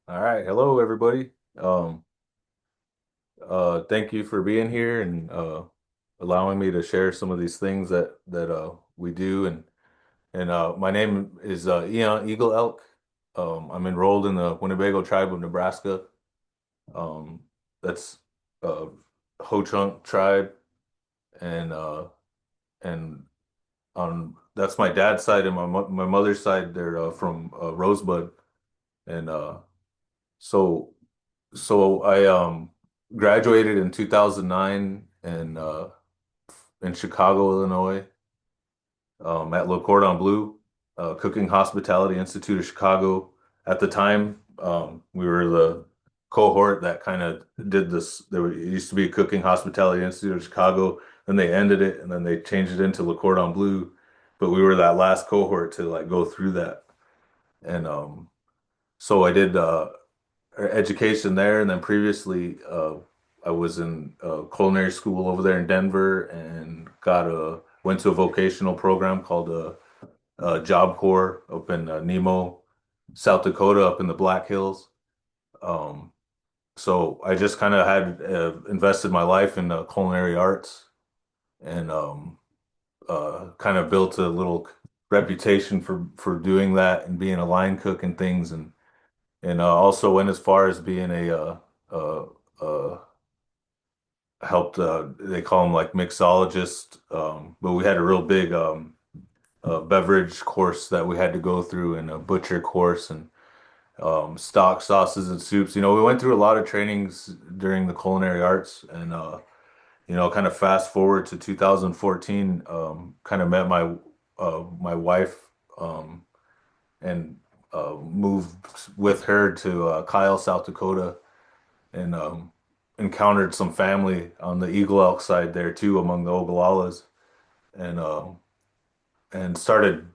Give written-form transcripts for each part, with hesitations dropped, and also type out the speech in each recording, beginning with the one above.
All right, hello everybody. Thank you for being here and allowing me to share some of these things that we do. And my name is Inyan Eagle Elk. I'm enrolled in the Winnebago tribe of Nebraska. Um, that's uh, Ho-Chunk tribe, and and that's my dad's side, and my mother's side. They're from Rosebud, and so. So I graduated in 2009 in Chicago, Illinois, at Le Cordon Bleu, Cooking Hospitality Institute of Chicago. At the time, we were the cohort that kind of did this. It used to be Cooking Hospitality Institute of Chicago, then they ended it, and then they changed it into Le Cordon Bleu. But we were that last cohort to like go through that, and so I did. Education there, and then previously I was in culinary school over there in Denver and got a went to a vocational program called Job Corps up in Nemo, South Dakota, up in the Black Hills. Um, so I just kind of had invested my life in culinary arts and kind of built a little reputation for doing that and being a line cook and things and also went as far as being uh, uh, helped. They call them like mixologist, but we had a real big beverage course that we had to go through, and a butcher course, and stock sauces and soups. We went through a lot of trainings during the culinary arts, and kind of fast forward to 2014, kind of met my wife, um, and moved with her to Kyle, South Dakota, and encountered some family on the Eagle Elk side there too, among the Oglala's, and started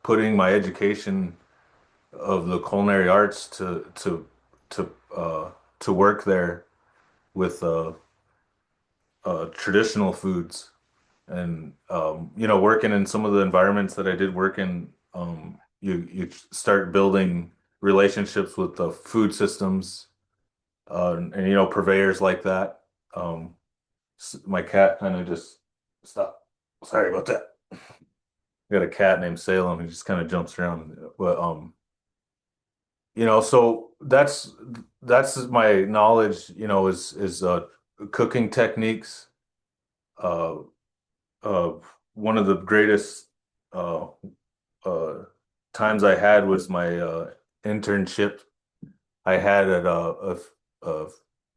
putting my education of the culinary arts to work there with traditional foods, and working in some of the environments that I did work in. You start building relationships with the food systems, and purveyors like that. My cat kind of just stop. Sorry about that. I got a cat named Salem. He just kind of jumps around. But so that's my knowledge. Is cooking techniques. Uh, uh, One of the greatest uh, uh, times I had was my internship I had at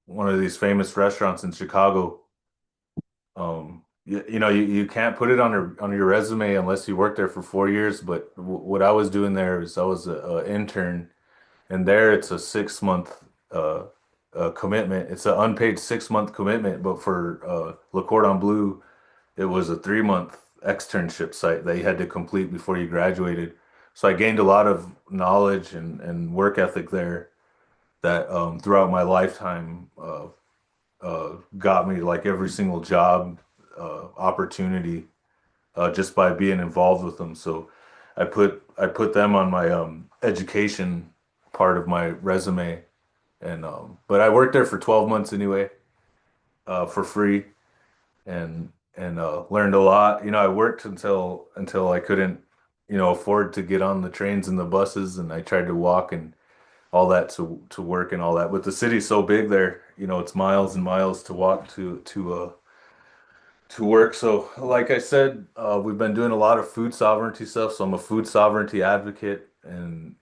one of these famous restaurants in Chicago. You can't put it on your resume unless you worked there for 4 years. But w what I was doing there is I was a intern, and there it's a 6 month uh, commitment. It's an unpaid 6 month commitment, but for Le Cordon Bleu, it was a 3 month externship site that you had to complete before you graduated. So I gained a lot of knowledge and work ethic there that throughout my lifetime got me like every single job opportunity just by being involved with them. So I put them on my education part of my resume, and but I worked there for 12 months anyway, for free, and learned a lot. I worked until I couldn't afford to get on the trains and the buses, and I tried to walk and all that to work and all that. But the city's so big there, it's miles and miles to walk to work. So, like I said, we've been doing a lot of food sovereignty stuff. So I'm a food sovereignty advocate, and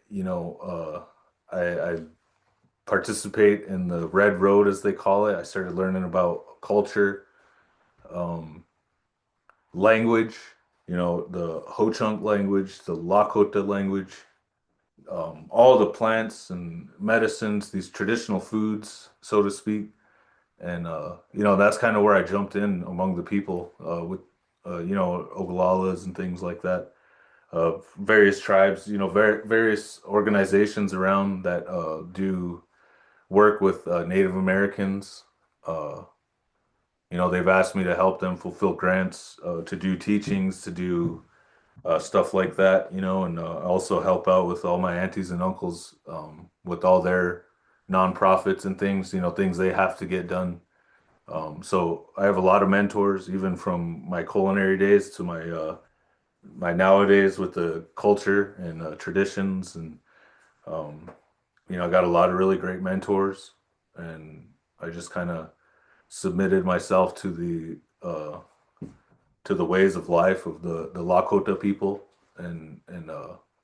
I participate in the Red Road, as they call it. I started learning about culture, um, language, the Ho-Chunk language, the Lakota language, all the plants and medicines, these traditional foods, so to speak. And that's kind of where I jumped in among the people with Oglalas and things like that. Various tribes, various organizations around that do work with Native Americans. Uh, they've asked me to help them fulfill grants, to do teachings, to do stuff like that, and also help out with all my aunties and uncles with all their nonprofits and things, things they have to get done. So I have a lot of mentors, even from my culinary days to my nowadays with the culture and traditions, and um, I got a lot of really great mentors, and I just kind of submitted myself to the ways of life of the Lakota people, and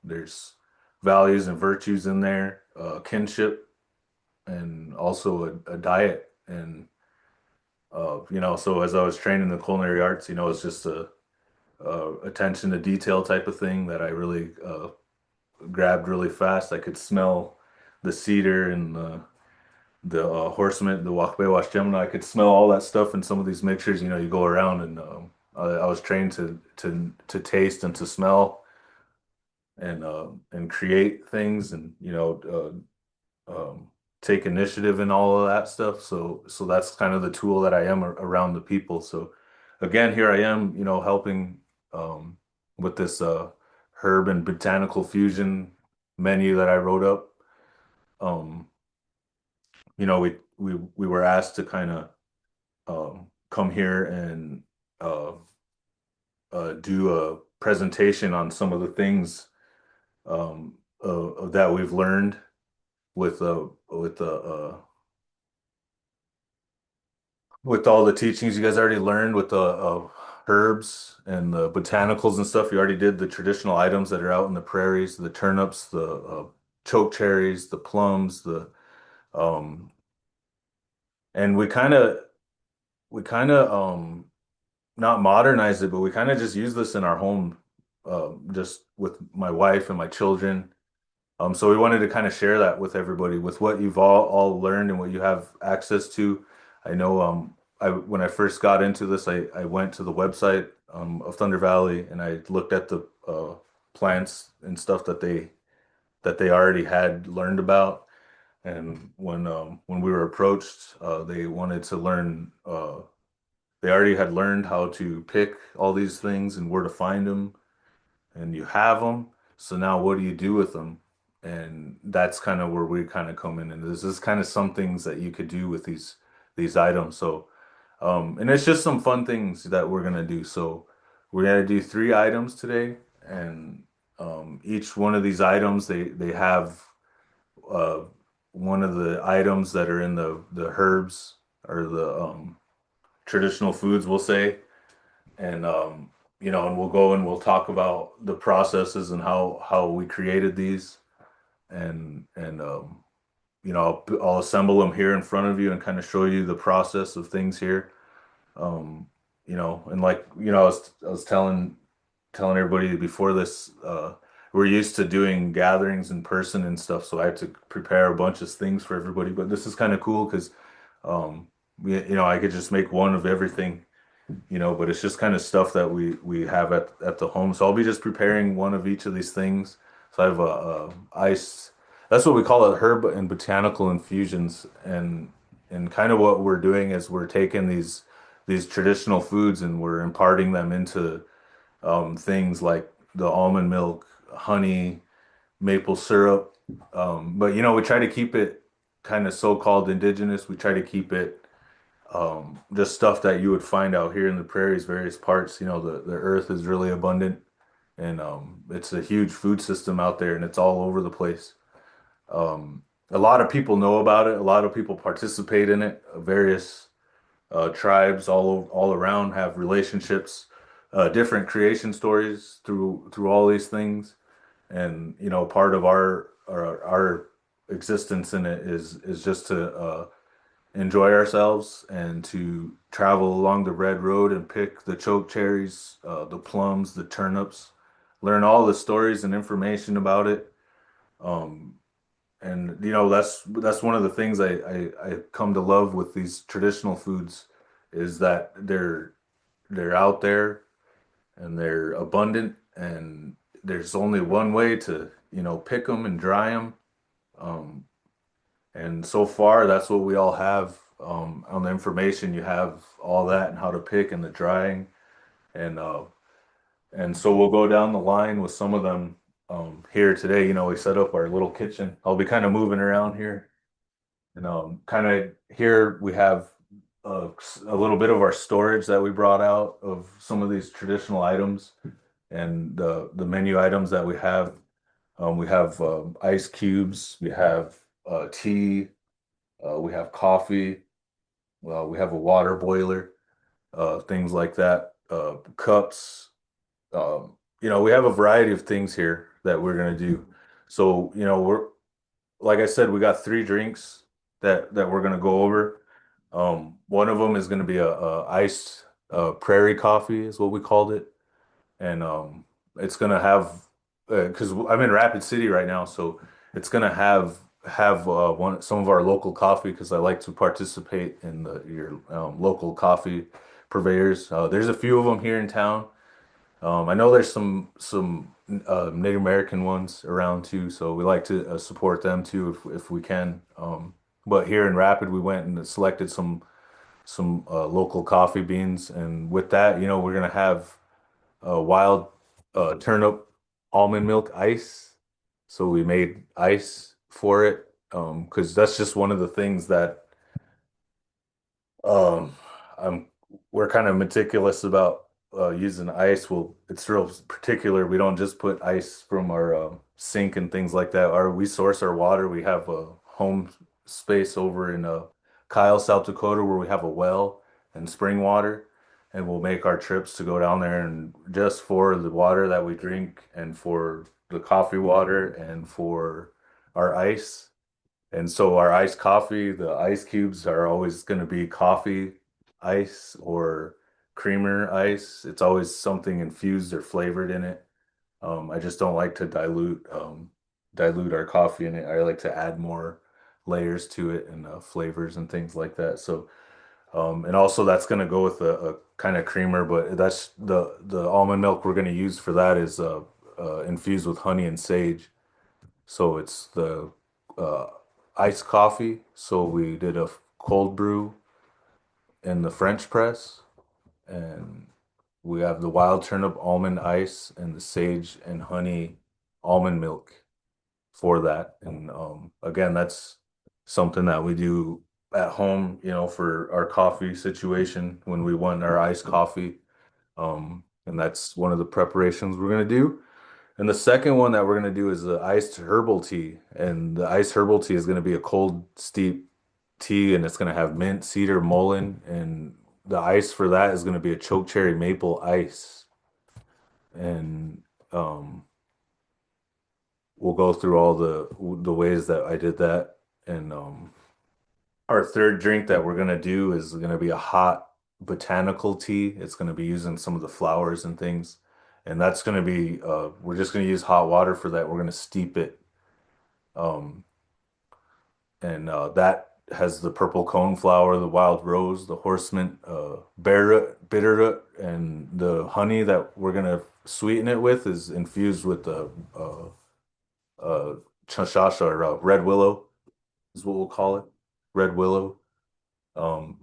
there's values and virtues in there, kinship, and also a diet, and so as I was training the culinary arts, it's just a attention to detail type of thing that I really grabbed really fast. I could smell the cedar and the horseman, the Wakbewash Gemini. I could smell all that stuff in some of these mixtures. You go around, and I was trained to taste and to smell and create things, and take initiative in all of that stuff. So that's kind of the tool that I am around the people. So again, here I am, helping um, with this herb and botanical fusion menu that I wrote up. Um, we were asked to kind of come here and uh, do a presentation on some of the things that we've learned with all the teachings you guys already learned with the herbs and the botanicals and stuff. You already did the traditional items that are out in the prairies, the turnips, the chokecherries, the plums, the um, and we kind of not modernize it, but we kind of just use this in our home, just with my wife and my children. So we wanted to kind of share that with everybody, with what you've all learned and what you have access to. I know when I first got into this, I went to the website of Thunder Valley and I looked at the plants and stuff that they already had learned about. And when we were approached, they wanted to learn. They already had learned how to pick all these things and where to find them, and you have them. So now what do you do with them? And that's kind of where we kind of come in. And this is kind of some things that you could do with these items. So and it's just some fun things that we're gonna do. So we're gonna do three items today, and each one of these items they have uh, one of the items that are in the herbs or the traditional foods, we'll say, and and we'll go and we'll talk about the processes and how we created these, and I'll assemble them here in front of you and kind of show you the process of things here. Um, and like I was telling everybody before this, we're used to doing gatherings in person and stuff, so I had to prepare a bunch of things for everybody. But this is kind of cool because I could just make one of everything, but it's just kind of stuff that we have at the home. So I'll be just preparing one of each of these things. So I have a ice. That's what we call it, herb and botanical infusions. And kind of what we're doing is we're taking these traditional foods and we're imparting them into things like the almond milk, honey, maple syrup. But we try to keep it kind of so-called indigenous. We try to keep it just stuff that you would find out here in the prairies, various parts. The earth is really abundant, and it's a huge food system out there, and it's all over the place. A lot of people know about it. A lot of people participate in it. Various tribes all around have relationships, different creation stories through all these things, and part of our existence in it is just to enjoy ourselves and to travel along the red road and pick the choke cherries, the plums, the turnips, learn all the stories and information about it. Um, and that's one of the things I come to love with these traditional foods is that they're out there and they're abundant and there's only one way to pick them and dry them. Um, and so far, that's what we all have on the information. You have all that and how to pick and the drying. And And so we'll go down the line with some of them here today. We set up our little kitchen. I'll be kind of moving around here. And kind of here we have a little bit of our storage that we brought out of some of these traditional items and the menu items that we have. We have ice cubes, we have tea, we have coffee, we have a water boiler, things like that, cups. We have a variety of things here that we're gonna do. So, we're like I said, we got three drinks that we're gonna go over. One of them is gonna be a iced prairie coffee, is what we called it, and it's gonna have because I'm in Rapid City right now, so it's gonna have one some of our local coffee because I like to participate in the your local coffee purveyors. There's a few of them here in town. I know there's some Native American ones around too, so we like to support them too if we can. But here in Rapid, we went and selected some local coffee beans, and with that, we're gonna have wild turnip almond milk ice. So we made ice for it because that's just one of the things that um, I'm we're kind of meticulous about using ice. Well, it's real particular. We don't just put ice from our sink and things like that. We source our water. We have a home space over in Kyle, South Dakota, where we have a well and spring water, and we'll make our trips to go down there and just for the water that we drink and for the coffee water and for our ice. And so our iced coffee, the ice cubes are always going to be coffee ice or creamer ice. It's always something infused or flavored in it. I just don't like to dilute our coffee in it. I like to add more layers to it and flavors and things like that. So and also that's going to go with a kind of creamer, but that's the almond milk we're going to use for that is infused with honey and sage. So it's the uh, iced coffee. So we did a cold brew in the French press, and we have the wild turnip almond ice and the sage and honey almond milk for that. And again, that's something that we do at home, for our coffee situation when we want our iced coffee. And that's one of the preparations we're gonna do. And the second one that we're gonna do is the iced herbal tea. And the iced herbal tea is gonna be a cold steep tea, and it's gonna have mint, cedar, mullein, and the ice for that is gonna be a chokecherry maple ice. And we'll go through all the ways that I did that. And our third drink that we're gonna do is gonna be a hot botanical tea. It's gonna be using some of the flowers and things. And that's gonna be we're just gonna use hot water for that. We're gonna steep it. Um, and that has the purple cone flower, the wild rose, the horsemint, bear root, bitter root, and the honey that we're gonna sweeten it with is infused with the uh, chashasha or red willow is what we'll call it, red willow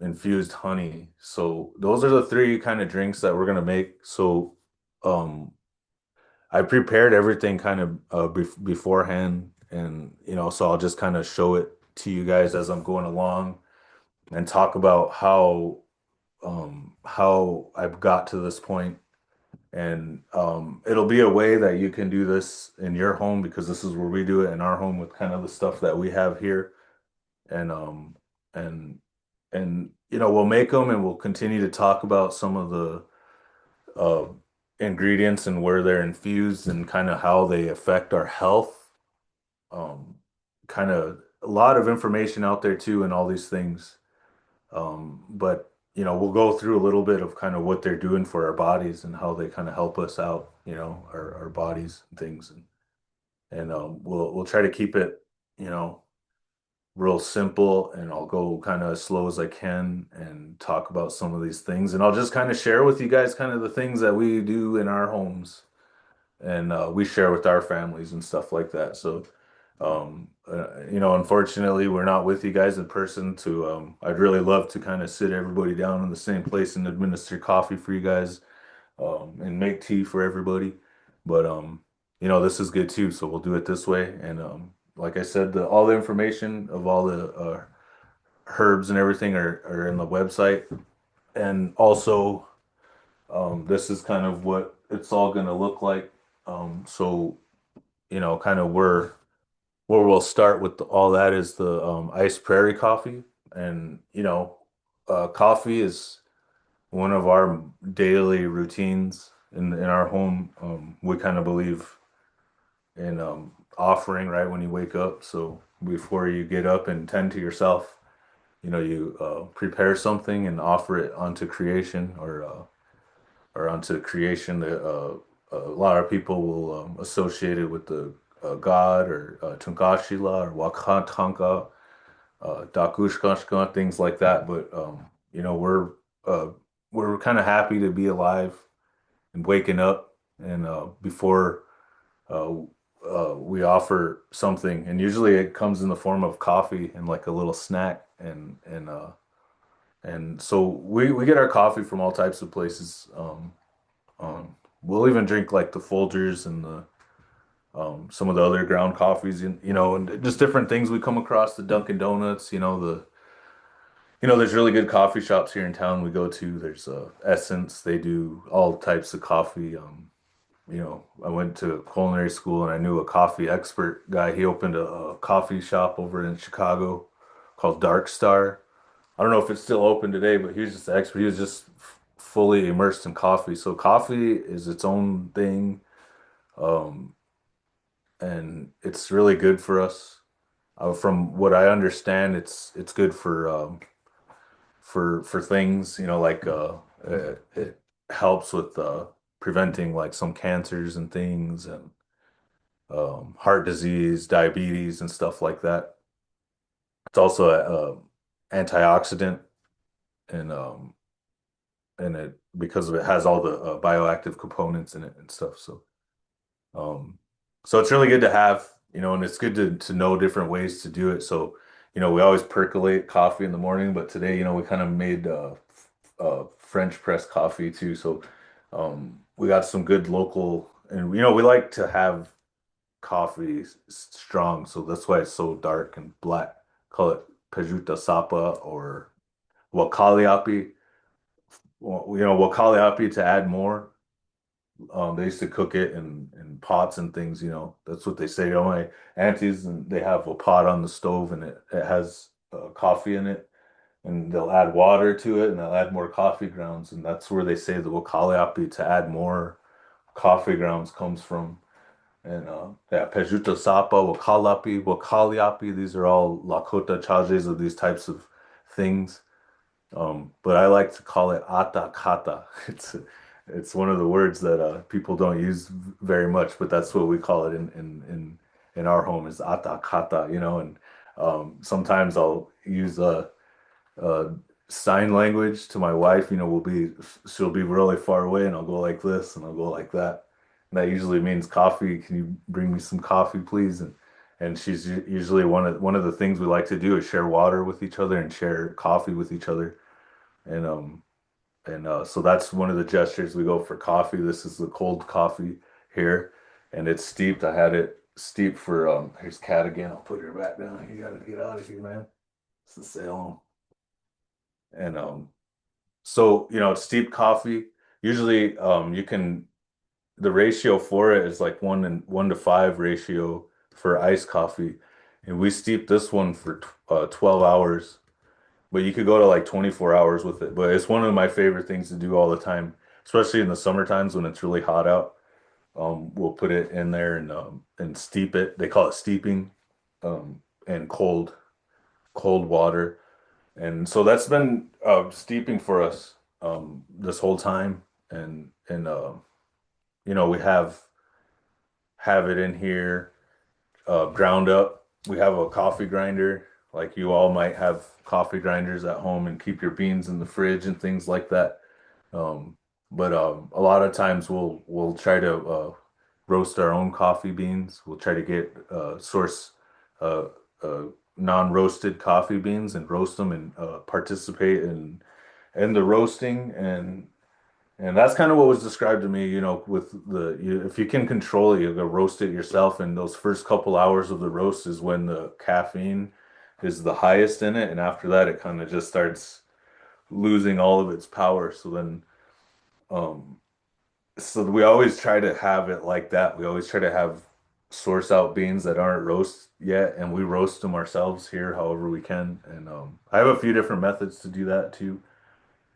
infused honey. So those are the three kind of drinks that we're gonna make. So um, I prepared everything kind of beforehand, and so I'll just kind of show it to you guys as I'm going along and talk about how I've got to this point. And it'll be a way that you can do this in your home because this is where we do it in our home with kind of the stuff that we have here. And and we'll make them and we'll continue to talk about some of the uh ingredients and where they're infused and kind of how they affect our health. Um, kind of a lot of information out there too and all these things. But we'll go through a little bit of kind of what they're doing for our bodies and how they kind of help us out, our bodies and things. And we'll try to keep it, you know, real simple, and I'll go kind of as slow as I can and talk about some of these things. And I'll just kind of share with you guys kind of the things that we do in our homes and we share with our families and stuff like that. So, unfortunately, we're not with you guys in person I'd really love to kind of sit everybody down in the same place and administer coffee for you guys. and make tea for everybody. But this is good too, so we'll do it this way. And like I said, the all the information of all the herbs and everything are in the website. And also, this is kind of what it's all gonna look like. So kind of where we'll start with all that is the iced prairie coffee. And coffee is one of our daily routines in our home. We kind of believe in offering right when you wake up. So before you get up and tend to yourself, you prepare something and offer it onto creation or onto creation. A lot of people will associate it with the god or Tunkashila or Wakatanka, Dakushkashka, things like that. But you know, we're uh, we're kind of happy to be alive and waking up, and before uh, we offer something, and usually it comes in the form of coffee and like a little snack, and so we get our coffee from all types of places. We'll even drink like the Folgers and the some of the other ground coffees, and and just different things we come across. The Dunkin' Donuts, there's really good coffee shops here in town we go to. There's Essence. They do all types of coffee. I went to culinary school and I knew a coffee expert guy. He opened a coffee shop over in Chicago called Dark Star. I don't know if it's still open today, but he was just the expert. He was just fully immersed in coffee. So coffee is its own thing, um, and it's really good for us. From what I understand, it's good for things, like it helps with preventing like some cancers and things and heart disease, diabetes, and stuff like that. It's also a antioxidant and it because of it has all the bioactive components in it and stuff. Um, so it's really good to have, and it's good to know different ways to do it. So, we always percolate coffee in the morning, but today, we kind of made French press coffee too. So, we got some good local, and we like to have coffee strong, so that's why it's so dark and black. Call it Pejuta Sapa or Wakaliapi. Well, Wakaliapi to add more. They used to cook it in pots and things, That's what they say. My aunties, and they have a pot on the stove and it has coffee in it. And they'll add water to it and they'll add more coffee grounds. And that's where they say the wakaliapi to add more coffee grounds comes from. And yeah, Pejuto Sapa, Wakaliapi, these are all Lakota chajes of these types of things. But I like to call it ata kata. It's one of the words that people don't use very much, but that's what we call it in our home is ata kata, and sometimes I'll use uh, sign language to my wife. She'll be really far away, and I'll go like this, and I'll go like that. And that usually means coffee. Can you bring me some coffee, please? And she's usually one of the things we like to do is share water with each other and share coffee with each other. And so that's one of the gestures we go for coffee. This is the cold coffee here, and it's steeped. I had it steeped for here's Cat again. I'll put her back down. You gotta get out of here, man. It's the Salem. And so it's steeped coffee. Usually you can the ratio for it is like 1:1 to 5 ratio for iced coffee. And we steep this one for 12 hours. But you could go to like 24 hours with it. But it's one of my favorite things to do all the time, especially in the summer times when it's really hot out. We'll put it in there and steep it. They call it steeping, and cold water. And so that's been steeping for us this whole time. And we have it in here ground up. We have a coffee grinder. Like you all might have coffee grinders at home and keep your beans in the fridge and things like that. Um, but a lot of times we'll try to roast our own coffee beans. We'll try to get source uh, uh, non-roasted coffee beans and roast them and participate in the roasting. And that's kind of what was described to me, with if you can control it, you go roast it yourself. And those first couple hours of the roast is when the caffeine is the highest in it. And after that, it kind of just starts losing all of its power. Um, so we always try to have it like that. We always try to have source out beans that aren't roast yet, and we roast them ourselves here however we can. And I have a few different methods to do that too.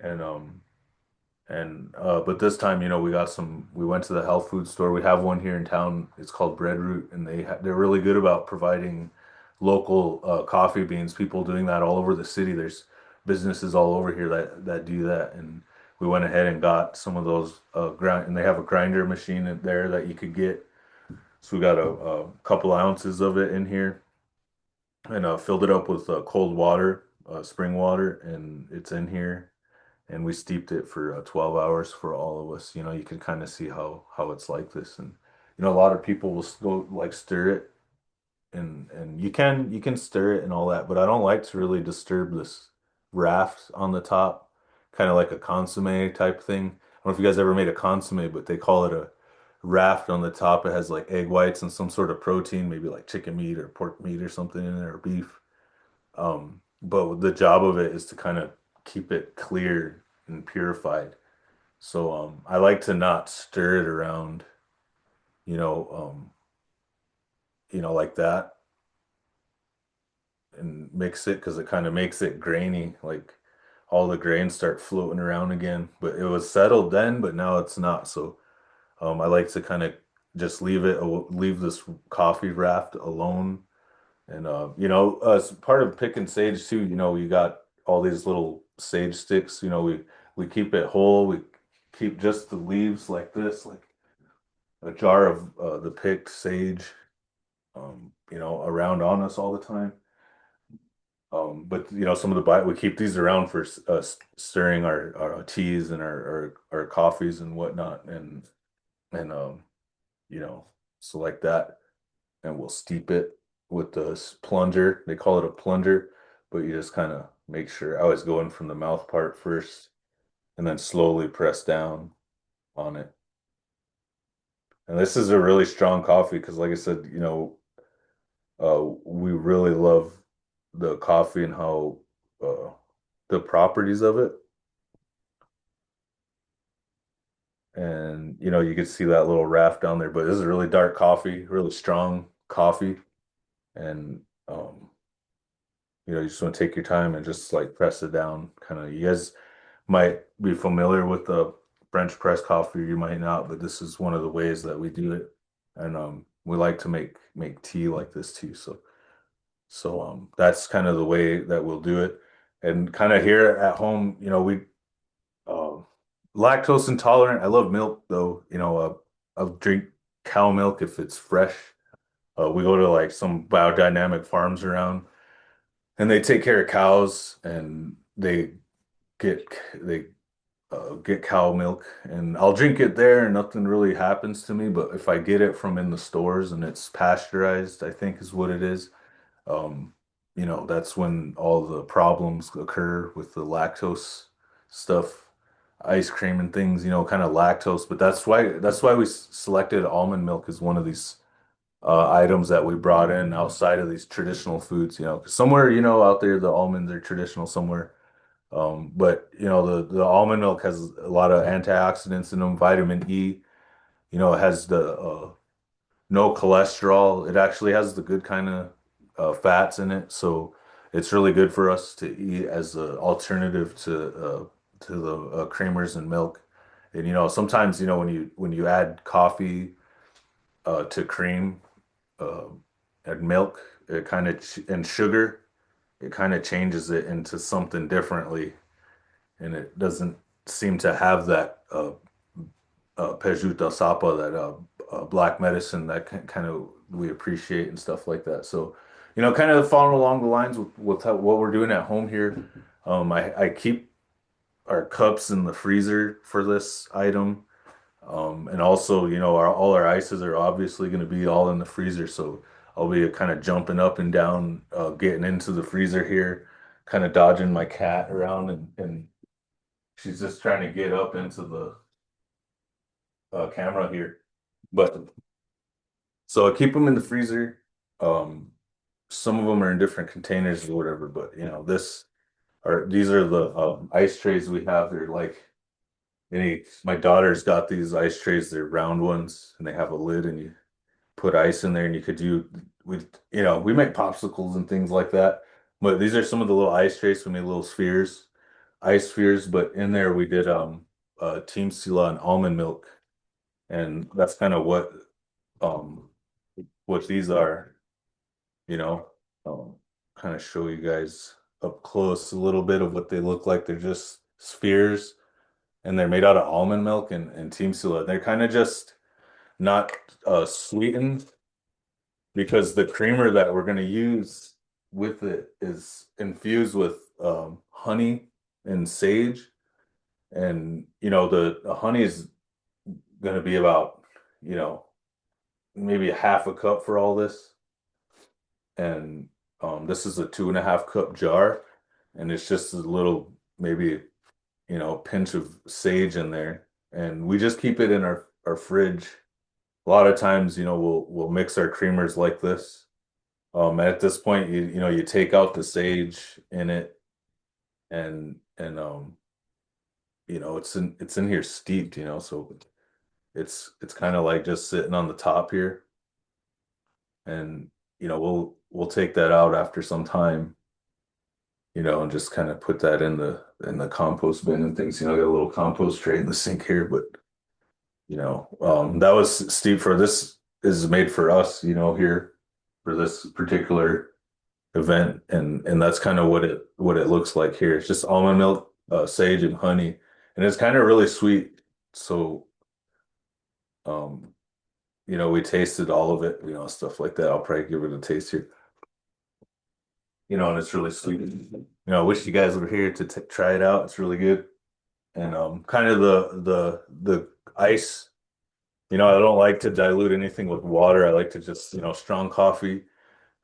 And but this time, we went to the health food store. We have one here in town. It's called Bread Root, and they're really good about providing local coffee beans. People doing that all over the city. There's businesses all over here that do that. And we went ahead and got some of those grind, and they have a grinder machine in there that you could get. So we got a couple ounces of it in here, and filled it up with cold water, spring water, and it's in here. And we steeped it for 12 hours for all of us. You can kind of see how it's like this. And a lot of people will go like stir it, and you can stir it and all that, but I don't like to really disturb this raft on the top, kind of like a consomme type thing. I don't know if you guys ever made a consomme, but they call it a raft on the top. It has like egg whites and some sort of protein, maybe like chicken meat or pork meat or something in there, or beef. But the job of it is to kind of keep it clear and purified. So I like to not stir it around, you know, um, like that, and mix it because it kind of makes it grainy, like all the grains start floating around again. But it was settled then, but now it's not. So I like to kind of just leave this coffee raft alone. And as part of picking sage too, you got all these little sage sticks. We keep it whole. We keep just the leaves like this, like a jar of the picked sage, around on us all the time. But some of the we keep these around for stirring our teas and our coffees and whatnot, and you know, so like that, and we'll steep it with the plunger. They call it a plunger, but you just kind of make sure. I always go in from the mouth part first, and then slowly press down on it. And this is a really strong coffee because, like I said, we really love the coffee and how uh, the properties of it. And you can see that little raft down there, but this is a really dark coffee, really strong coffee. And you just want to take your time and just like press it down. Kind of, you guys might be familiar with the French press coffee, you might not, but this is one of the ways that we do it. And we like to make tea like this too. So that's kind of the way that we'll do it. And kind of here at home, we uh, lactose intolerant. I love milk though. I'll drink cow milk if it's fresh. We go to like some biodynamic farms around, and they take care of cows, and get they get cow milk, and I'll drink it there, and nothing really happens to me. But if I get it from in the stores and it's pasteurized, I think is what it is. Um, that's when all the problems occur with the lactose stuff, ice cream and things, kind of lactose. But that's why we selected almond milk as one of these items that we brought in outside of these traditional foods, 'cause somewhere, out there the almonds are traditional somewhere. But the almond milk has a lot of antioxidants in them, vitamin E. It has the no cholesterol. It actually has the good kind of fats in it, so it's really good for us to eat as an alternative to the creamers and milk. And sometimes when you add coffee to cream uh, and milk, it kind of and sugar, it kind of changes it into something differently, and it doesn't seem to have that pejuta sapa, that black medicine that kind of we appreciate and stuff like that. So, kind of following along the lines with what we're doing at home here. I keep our cups in the freezer for this item. And also, all our ices are obviously going to be all in the freezer. So I'll be kind of jumping up and down, getting into the freezer here, kind of dodging my cat around, and she's just trying to get up into the camera here, but so I keep them in the freezer. Um, some of them are in different containers or whatever, but these are the ice trays we have. They're like my daughter's got these ice trays. They're round ones, and they have a lid, and you put ice in there, and you could do we make popsicles and things like that. But these are some of the little ice trays. We made little spheres, ice spheres. But in there we did Tiŋpsiŋla and almond milk, and that's kind of um what these are. You know, um, kind of show you guys up close a little bit of what they look like. They're just spheres, and they're made out of almond milk and Tiŋpsiŋla. They're kind of just not sweetened because the creamer that we're going to use with it is infused with honey and sage. And, the honey is going to be about, you know, maybe a half a cup for all this. And this is a 2.5 cup jar. And it's just a little, maybe, pinch of sage in there. And we just keep it in our fridge. A lot of times, we'll mix our creamers like this. At this point, you take out the sage in it, and it's in here steeped, so it's kind of like just sitting on the top here, and we'll take that out after some time, and just kind of put that in the compost bin and things. I got a little compost tray in the sink here, but that was steep for this is made for us, here for this particular event, and that's kind of what it looks like here. It's just almond milk, sage, and honey, and it's kind of really sweet. So, um, we tasted all of it, stuff like that. I'll probably give it a taste here, and it's really sweet. I wish you guys were here to t try it out. It's really good, and kind of the ice. I don't like to dilute anything with water. I like to just, strong coffee,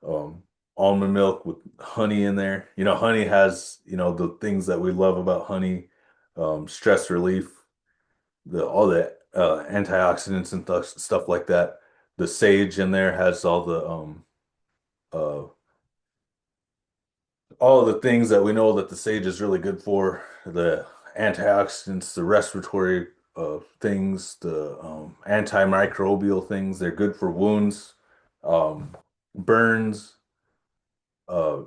um, almond milk with honey in there. Honey has, the things that we love about honey, stress relief, all the antioxidants and th stuff like that. The sage in there has uh, all of the things that we know that the sage is really good for, the antioxidants, the respiratory things, the antimicrobial things. They're good for wounds, um, burns, uh,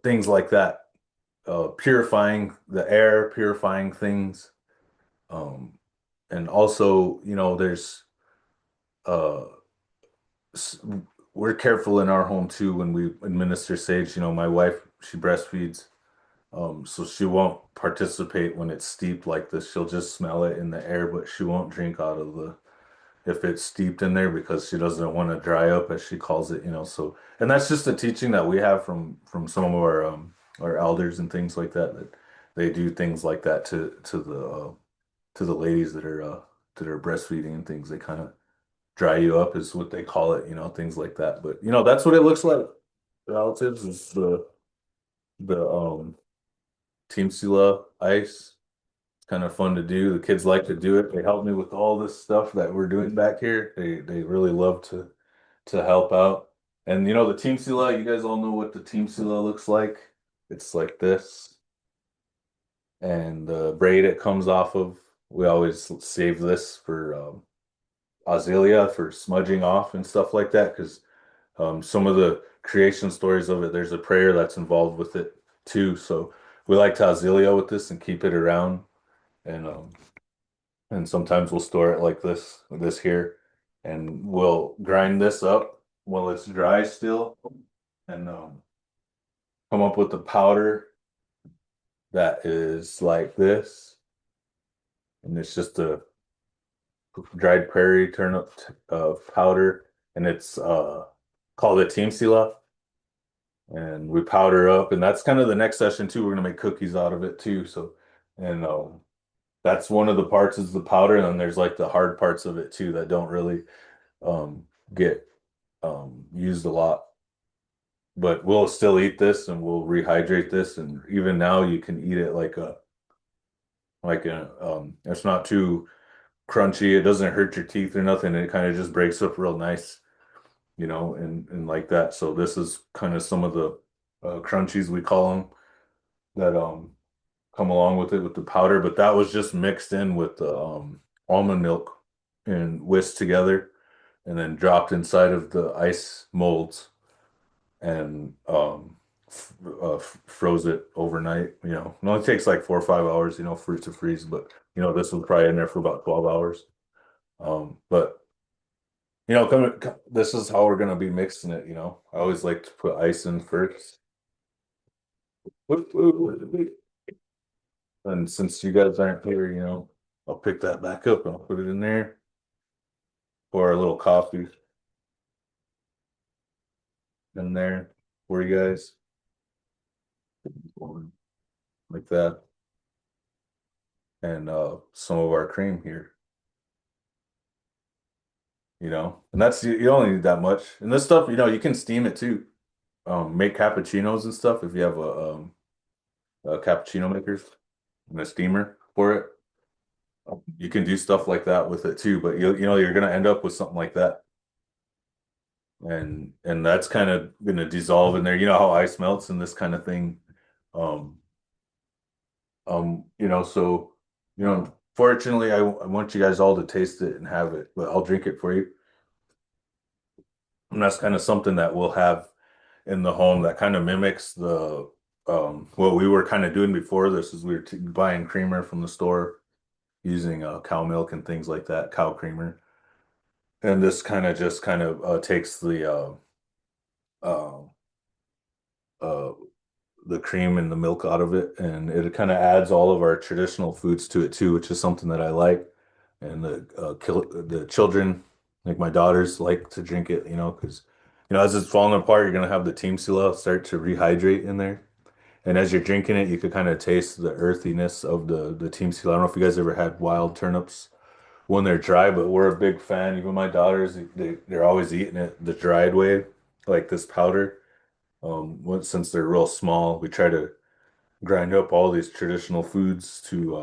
things like that. Purifying the air, purifying things. Um, and also, there's uh, s- we're careful in our home too when we administer sage. My wife, she breastfeeds. So she won't participate when it's steeped like this. She'll just smell it in the air, but she won't drink out of if it's steeped in there because she doesn't want to dry up, as she calls it, So, and that's just a teaching that we have from some of our elders and things like that, that they do things like that to the ladies that are breastfeeding and things. They kind of dry you up is what they call it, things like that. But that's what it looks like. Relatives is the Tiŋpsiŋla ice. It's kind of fun to do. The kids like to do it. They help me with all this stuff that we're doing back here. They really love to help out. And the Tiŋpsiŋla, you guys all know what the Tiŋpsiŋla looks like. It's like this. And the braid it comes off of, we always save this for Azalea for smudging off and stuff like that because some of the creation stories of it, there's a prayer that's involved with it too. So we like to Azalea with this and keep it around. And sometimes we'll store it like this here, and we'll grind this up while it's dry still, and come up with a powder that is like this, and it's just a dried prairie turnip powder, and it's called a Tiŋpsiŋla, and we powder up, and that's kind of the next session too. We're gonna make cookies out of it too, so and that's one of the parts is the powder, and then there's like the hard parts of it too that don't really um, get used a lot. But we'll still eat this and we'll rehydrate this, and even now you can eat it like a it's not too crunchy. It doesn't hurt your teeth or nothing. It kind of just breaks up real nice, and like that. So this is kind of some of the crunchies we call them that come along with it with the powder. But that was just mixed in with the almond milk and whisked together, and then dropped inside of the ice molds and froze it overnight. It only takes like 4 or 5 hours, for it to freeze. But this was probably in there for about 12 hours. But this is how we're gonna be mixing it. I always like to put ice in first. And since you guys aren't here, I'll pick that back up and I'll put it in there for a little coffee in there for you guys, like that, and some of our cream here. And that's you don't need that much. And this stuff, you can steam it too. Make cappuccinos and stuff if you have a cappuccino makers and a steamer for it. You can do stuff like that with it too, but you're gonna end up with something like that. And that's kind of gonna dissolve in there. You know how ice melts and this kind of thing. Um, so fortunately I want you guys all to taste it and have it, but I'll drink it for you. And that's kind of something that we'll have in the home that kind of mimics the what we were kind of doing before this is we were buying creamer from the store using cow milk and things like that, cow creamer. And this kind of just kind of takes uh, uh, the cream and the milk out of it, and it kind of adds all of our traditional foods to it too, which is something that I like. And the children, like my daughters, like to drink it, because as it's falling apart, you're gonna have the Tiŋpsiŋla start to rehydrate in there. And as you're drinking it, you could kind of taste the earthiness of the Tiŋpsiŋla. I don't know if you guys ever had wild turnips when they're dry, but we're a big fan. Even my daughters, they're always eating it the dried way, like this powder. Since they're real small, we try to grind up all these traditional foods to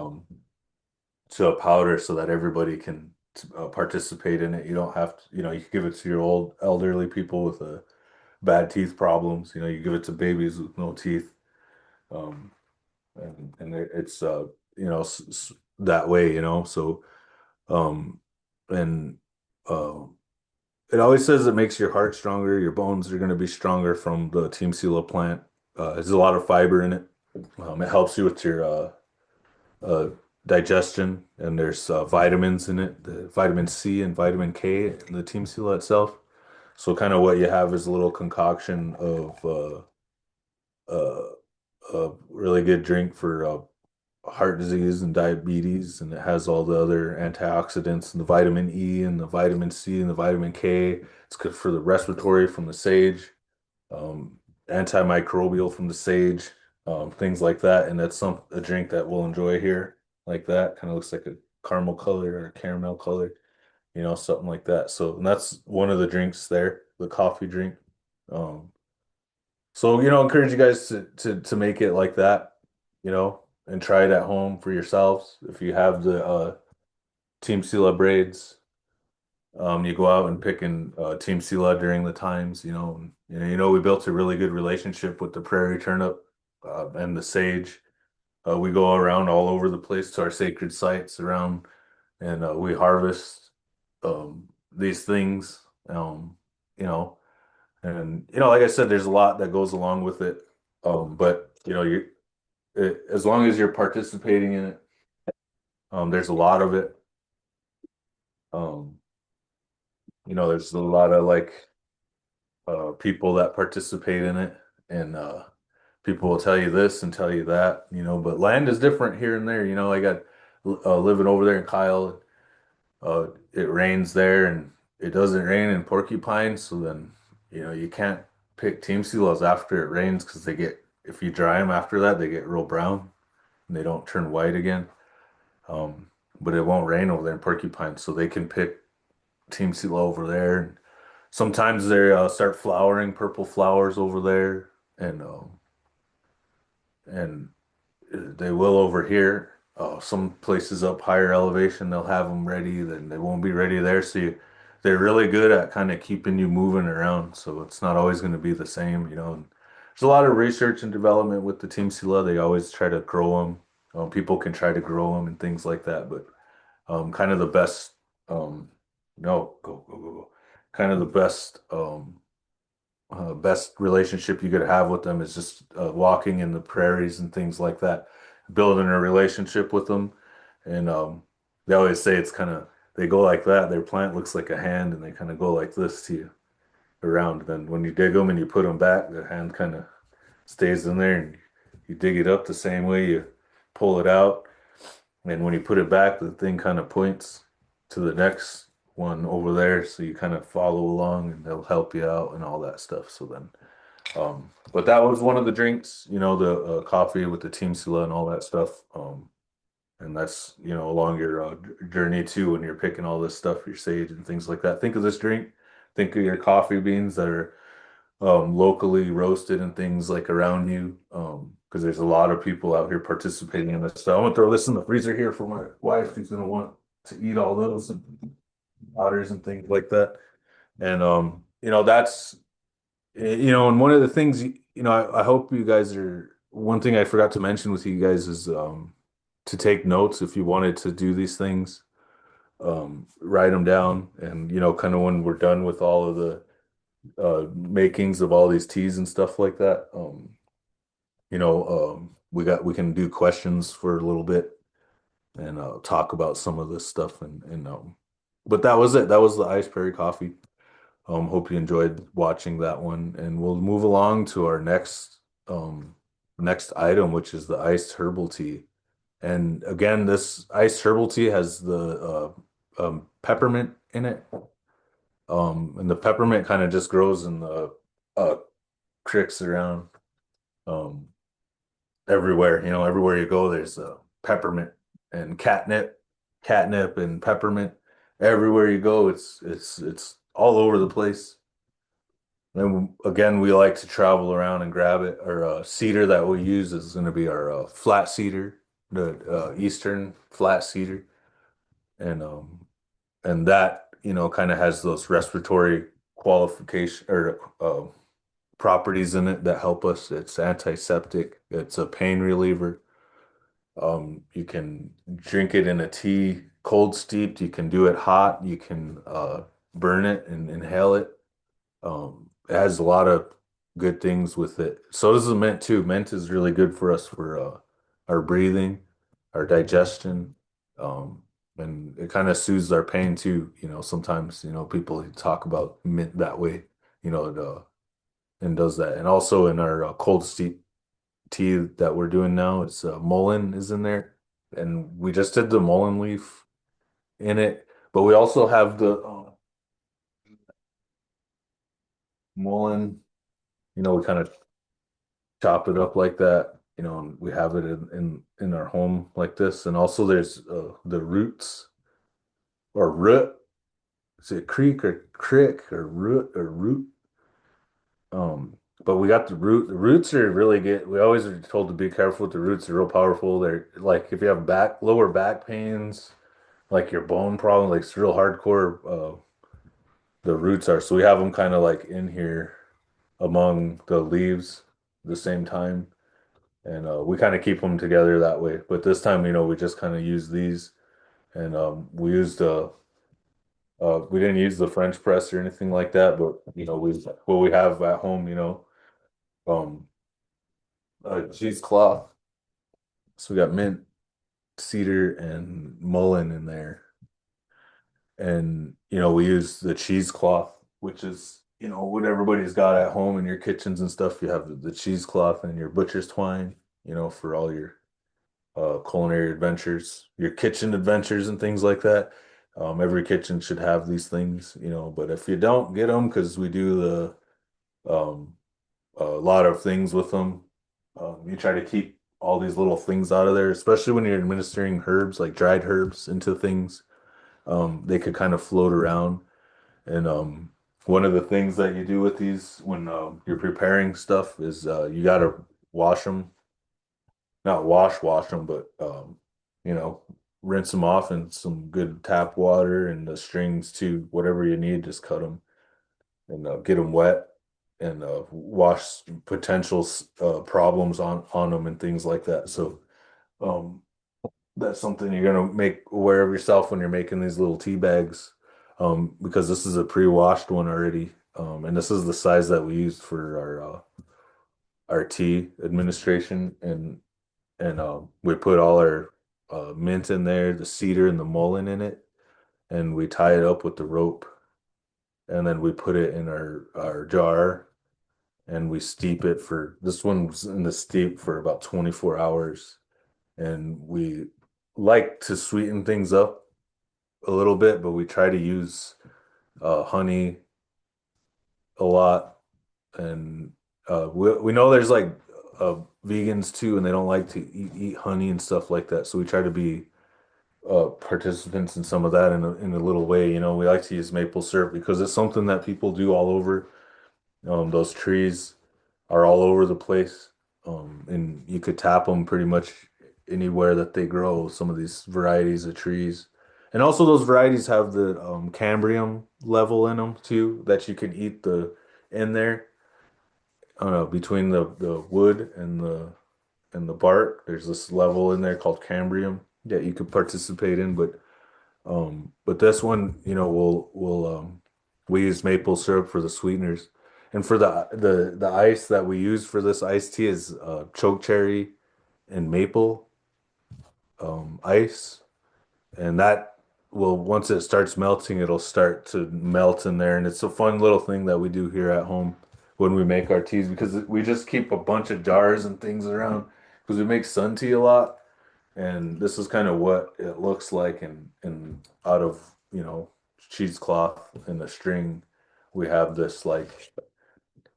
a powder so that everybody can participate in it. You don't have to, you can give it to your old elderly people with bad teeth problems. You give it to babies with no teeth. Um, and it's that way, so um and uh it always says it makes your heart stronger, your bones are going to be stronger from the Tiŋpsiŋla plant. There's a lot of fiber in it. It helps you with your uh digestion, and there's vitamins in it, the vitamin C and vitamin K in the Tiŋpsiŋla itself. So kind of what you have is a little concoction of uh a really good drink for heart disease and diabetes, and it has all the other antioxidants and the vitamin E and the vitamin C and the vitamin K. It's good for the respiratory from the sage, um, antimicrobial from the sage, things like that. And that's a drink that we'll enjoy here, like that. Kind of looks like a caramel color or a caramel color, something like that. So, and that's one of the drinks there, the coffee drink. Um, so, encourage you guys to make it like that, and try it at home for yourselves. If you have the Tiŋpsiŋla braids, you go out and pick in Tiŋpsiŋla during the times, we built a really good relationship with the prairie turnip and the sage. We go around all over the place to our sacred sites around, and we harvest these things, you know. And like I said, there's a lot that goes along with it. But as long as you're participating in it, there's a lot of it. Um, there's a lot of like people that participate in it, and people will tell you this and tell you that, but land is different here and there. I got living over there in Kyle, it rains there and it doesn't rain in Porcupine, so then you can't pick team silos after it rains because if you dry them after that, they get real brown and they don't turn white again. Um, but it won't rain over there in Porcupine, so they can pick team silo over there. And sometimes they start flowering purple flowers over there, and they will over here. some places up higher elevation, they'll have them ready, then they won't be ready there. They're really good at kind of keeping you moving around. So it's not always going to be the same, you know. And there's a lot of research and development with the Tiŋpsiŋla. They always try to grow them. People can try to grow them and things like that, but kind of the best, no, go. Kind of the best relationship you could have with them is just walking in the prairies and things like that, building a relationship with them. And they always say it's kind of they go like that. Their plant looks like a hand, and they kind of go like this to you around. Then when you dig them and you put them back, the hand kind of stays in there, and you dig it up the same way you pull it out. And when you put it back, the thing kind of points to the next one over there, so you kind of follow along, and they'll help you out and all that stuff. So then but that was one of the drinks, you know, the coffee with the team Sila and all that stuff. And that's, you know, along your journey too, when you're picking all this stuff, your sage and things like that. Think of this drink. Think of your coffee beans that are locally roasted and things like around you. Because there's a lot of people out here participating in this. So I'm gonna throw this in the freezer here for my wife, who's gonna want to eat all those and otters and things like that. And you know, that's you know, and one of the things, you know, I hope you guys are, one thing I forgot to mention with you guys is to take notes if you wanted to do these things, write them down. And, you know, kind of when we're done with all of the makings of all these teas and stuff like that, you know, we can do questions for a little bit and talk about some of this stuff. But that was it. That was the Ice Prairie Coffee. Hope you enjoyed watching that one, and we'll move along to our next item, which is the iced herbal tea. And again, this iced herbal tea has the peppermint in it. And the peppermint kind of just grows in the uh, creeks around um, everywhere. You know, everywhere you go, there's peppermint and catnip and peppermint. Everywhere you go, it's all over the place. And again, we like to travel around and grab it. Our cedar that we use is going to be our flat cedar, the eastern flat cedar, and that, you know, kind of has those respiratory qualification or properties in it that help us. It's antiseptic. It's a pain reliever. You can drink it in a tea, cold steeped. You can do it hot. You can burn it and inhale it. It has a lot of good things with it. So does the mint too. Mint is really good for us for our breathing, our digestion, and it kind of soothes our pain too. You know, sometimes, you know, people talk about mint that way, you know, and does that. And also in our cold steep tea that we're doing now, it's mullein is in there, and we just did the mullein leaf in it, but we also have the mullein. You know, we kind of chop it up like that, you know, and we have it in our home like this. And also there's the roots or root. Is it creek or crick or root or root? But we got the root. The roots are really good. We always are told to be careful with the roots. They're real lower. They're like if you have lower back pains, like your bone problem, like it's real hardcore. The roots are. So we have them kind of like in here among the leaves at the same time. And we kind of keep them together that way. But this time, you know, we just kind of use these, and we didn't use the French press or anything like that. But you know, we what we have at home, you know, um, cheesecloth. So we got mint, cedar, and mullein in there, and you know, we use the cheesecloth, which is, you know, what everybody's got at home in your kitchens and stuff. You have the cheesecloth and your butcher's twine, you know, for all your culinary adventures, your kitchen adventures and things like that. Every kitchen should have these things, you know, but if you don't get them, because we do a lot of things with them, you try to keep all these little things out of there, especially when you're administering herbs, like dried herbs into things. They could kind of float around. And one of the things that you do with these when you're preparing stuff is you got to wash them, not wash them, but you know, rinse them off in some good tap water and the strings too, whatever you need, just cut them and get them wet and wash potential problems on them and things like that. So um, that's something you're gonna make aware of yourself when you're making these little tea bags, because this is a pre-washed one already, and this is the size that we used for our tea administration, and we put all our mint in there, the cedar and the mullein in it, and we tie it up with the rope, and then we put it in our jar, and we steep it for this one's in the steep for about 24 hours, and we like to sweeten things up a little bit, but we try to use honey a lot, and we know there's like vegans too, and they don't like to eat honey and stuff like that. So we try to be participants in some of that in a little way. You know, we like to use maple syrup because it's something that people do all over. Those trees are all over the place, and you could tap them pretty much anywhere that they grow. Some of these varieties of trees, and also those varieties have the cambium level in them too, that you can eat the in there. I don't know, between the wood and the bark. There's this level in there called cambium that you could participate in, but this one, we use maple syrup for the sweeteners. And for the ice that we use for this iced tea is chokecherry and maple ice. And that will, once it starts melting, it'll start to melt in there. And it's a fun little thing that we do here at home when we make our teas, because we just keep a bunch of jars and things around because we make sun tea a lot. And this is kind of what it looks like in out of, cheesecloth and a string. We have this like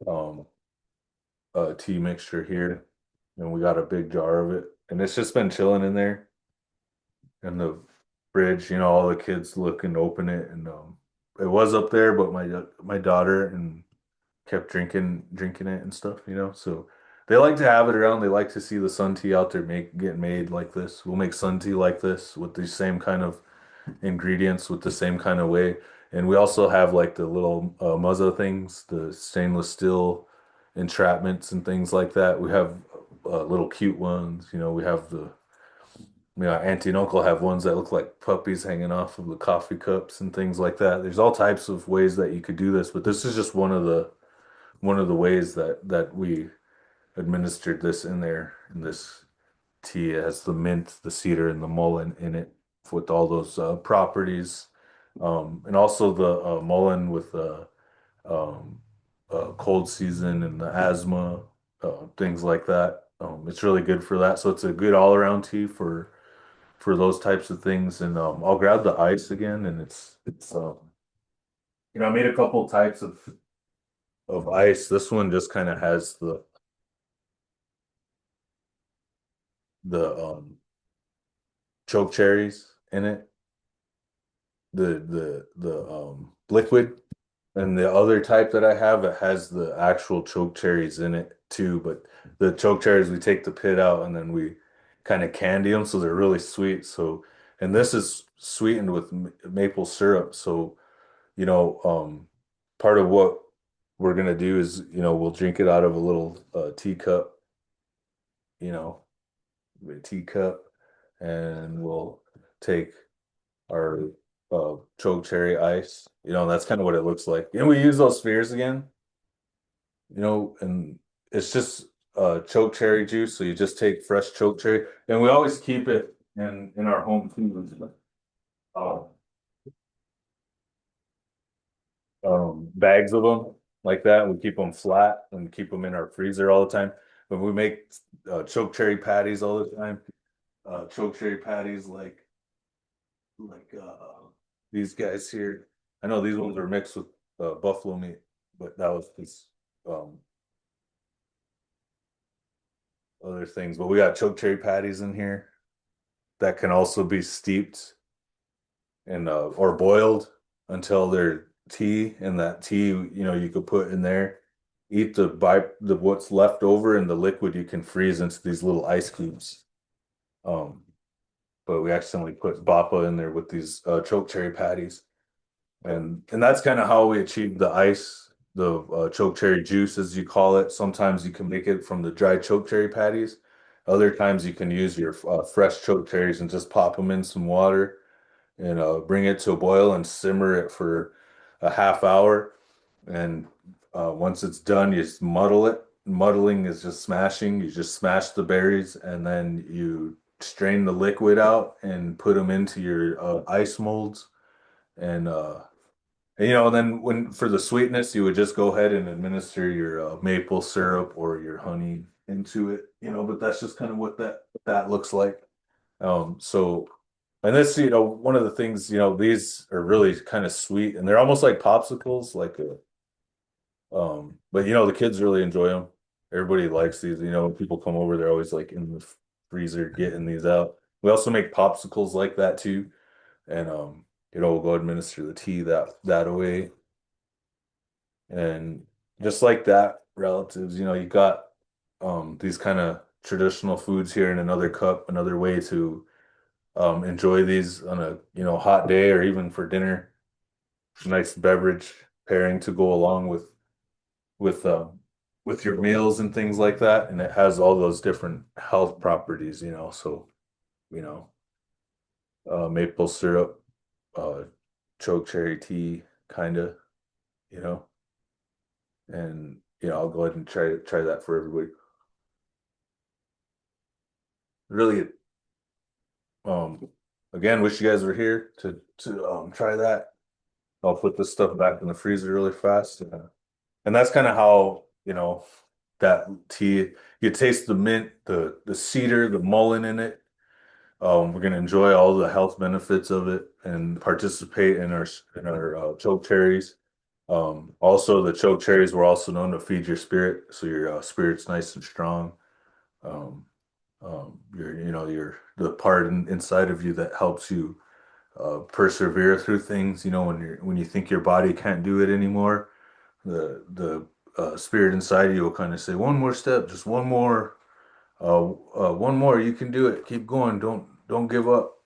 um tea mixture here, and we got a big jar of it. And it's just been chilling in there in the fridge, all the kids look and open it, and it was up there, but my daughter and kept drinking it and stuff, so they like to have it around. They like to see the sun tea out there get made like this. We'll make sun tea like this with the same kind of ingredients, with the same kind of way. And we also have like the little muzza things, the stainless steel entrapments and things like that. We have little cute ones. We have auntie and uncle have ones that look like puppies hanging off of the coffee cups and things like that. There's all types of ways that you could do this, but this is just one of the ways that we administered this in there. In this tea, it has the mint, the cedar, and the mullein in it with all those properties, and also the mullein with the cold season and the asthma, things like that. It's really good for that. So it's a good all-around tea for those types of things. And I'll grab the ice again, and I made a couple types of ice. This one just kind of has the choke cherries in it, the liquid. And the other type that I have, it has the actual choke cherries in it too. But the choke cherries, we take the pit out and then we kind of candy them, so they're really sweet. So, and this is sweetened with maple syrup. So, you know, um, part of what we're gonna do is, we'll drink it out of a little teacup, you know, a teacup, and we'll take our choke cherry ice. That's kind of what it looks like. And we use those spheres again, and it's just choke cherry juice. So you just take fresh choke cherry, and we always keep it in our home too. Uh, Bags of them like that. We keep them flat and keep them in our freezer all the time. But we make choke cherry patties all the time. Choke cherry patties like these guys here. I know these ones are mixed with buffalo meat, but that was just um, other things. But we got choke cherry patties in here that can also be steeped and or boiled until they're tea, and that tea, you could put in there. Eat the what's left over, and the liquid you can freeze into these little ice cubes. Um, but we accidentally put bappa in there with these chokecherry patties. And that's kind of how we achieve the ice, the chokecherry juice, as you call it. Sometimes you can make it from the dried chokecherry patties. Other times you can use your fresh chokecherries and just pop them in some water and bring it to a boil and simmer it for a half hour. And once it's done, you just muddle it. Muddling is just smashing. You just smash the berries and then you strain the liquid out and put them into your ice molds. And then when for the sweetness, you would just go ahead and administer your maple syrup or your honey into it. But that's just kind of what that looks like. So, and this, one of the things, these are really kind of sweet and they're almost like popsicles, but the kids really enjoy them. Everybody likes these. When people come over, they're always like in the freezer getting these out. We also make popsicles like that too, and we'll go administer the tea that away, and just like that, relatives. You got these kind of traditional foods here in another cup, another way to enjoy these on a hot day or even for dinner. Nice beverage pairing to go along with um with your meals and things like that, and it has all those different health properties, so you know maple syrup, uh chokecherry tea, kind of, you know and I'll go ahead and try that for everybody. Really, um again, wish you guys were here to try that. I'll put this stuff back in the freezer really fast. And that's kind of how, that tea, you taste the mint, the cedar, the mullein in it. We're gonna enjoy all the health benefits of it and participate in our choke cherries. Also, the choke cherries were also known to feed your spirit, so your spirit's nice and strong. Um, your the part inside of you that helps you persevere through things. When you think your body can't do it anymore, the spirit inside you will kind of say, "One more step, just one more. You can do it. Keep going. Don't give up."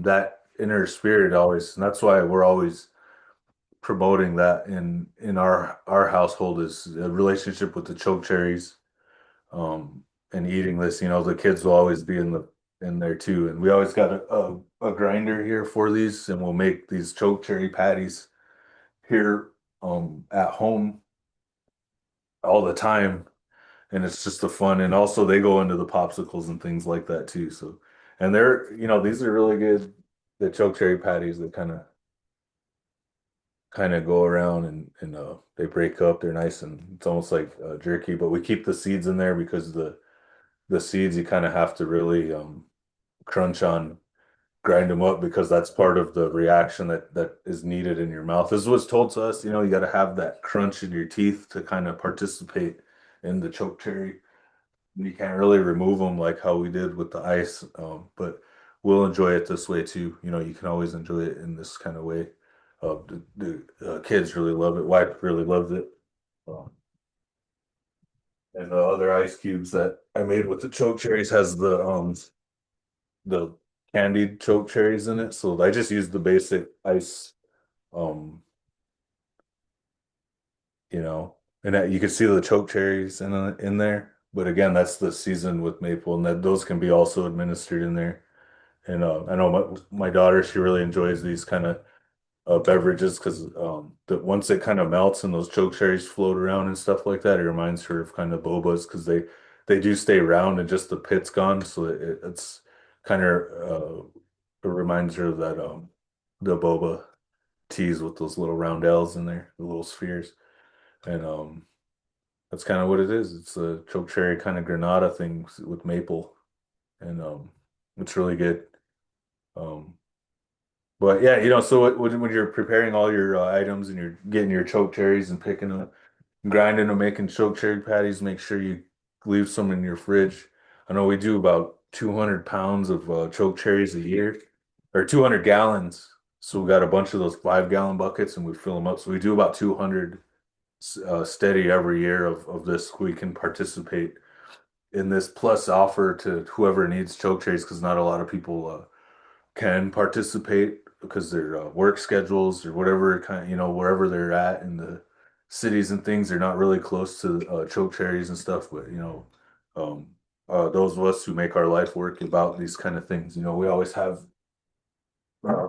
That inner spirit always, and that's why we're always promoting that in our household is a relationship with the choke cherries, and eating this. The kids will always be in there too, and we always got a grinder here for these, and we'll make these choke cherry patties here at home all the time, and it's just a fun. And also they go into the popsicles and things like that too. So, and these are really good. The choke cherry patties that kind of go around and they break up. They're nice and it's almost like jerky, but we keep the seeds in there because the seeds you kind of have to really crunch on, grind them up because that's part of the reaction that is needed in your mouth. This was told to us, you got to have that crunch in your teeth to kind of participate in the choke cherry. You can't really remove them like how we did with the ice, but we'll enjoy it this way too. You can always enjoy it in this kind of way. The kids really love it. Wife really loves it. Um, and the other ice cubes that I made with the choke cherries has the candied choke cherries in it. So I just used the basic ice, um, and that you can see the choke cherries in there. But again, that's the season with maple, and that those can be also administered in there. And I know my daughter, she really enjoys these kind of beverages because once it kind of melts and those choke cherries float around and stuff like that, it reminds her of kind of bobas because they do stay round and just the pit's gone, so it's kind of it reminds her of that the boba teas with those little roundels in there, the little spheres, and that's kind of what it is. It's a choke cherry kind of granada thing with maple, and it's really good. Um, But yeah, so when you're preparing all your items and you're getting your choke cherries and picking them, grinding them, making choke cherry patties, make sure you leave some in your fridge. I know we do about 200 pounds of choke cherries a year, or 200 gallons. So we got a bunch of those 5-gallon buckets and we fill them up. So we do about 200 steady every year of this. We can participate in this plus offer to whoever needs choke cherries because not a lot of people can participate because their work schedules or whatever kind of, wherever they're at in the cities and things, they're not really close to chokecherries and stuff. But um, those of us who make our life work about these kind of things, we always have uh,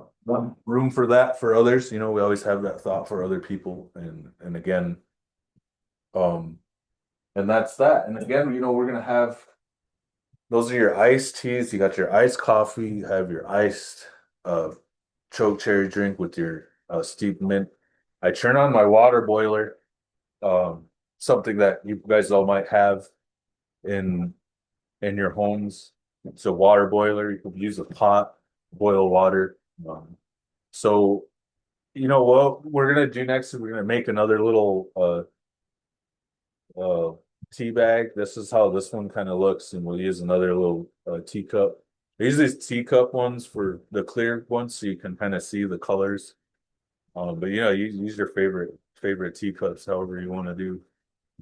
room for that for others. We always have that thought for other people, and again, um, and that's that. And again, we're gonna have those are your iced teas. You got your iced coffee. You have your iced uh, choke cherry drink with your steeped mint. I turn on my water boiler, um, something that you guys all might have in your homes. It's a water boiler. You can use a pot, boil water. Um, so what we're gonna do next is we're gonna make another little uh tea bag. This is how this one kind of looks, and we'll use another little teacup. I use these teacup ones for the clear ones so you can kind of see the colors. But you use your favorite teacups, however you want to do.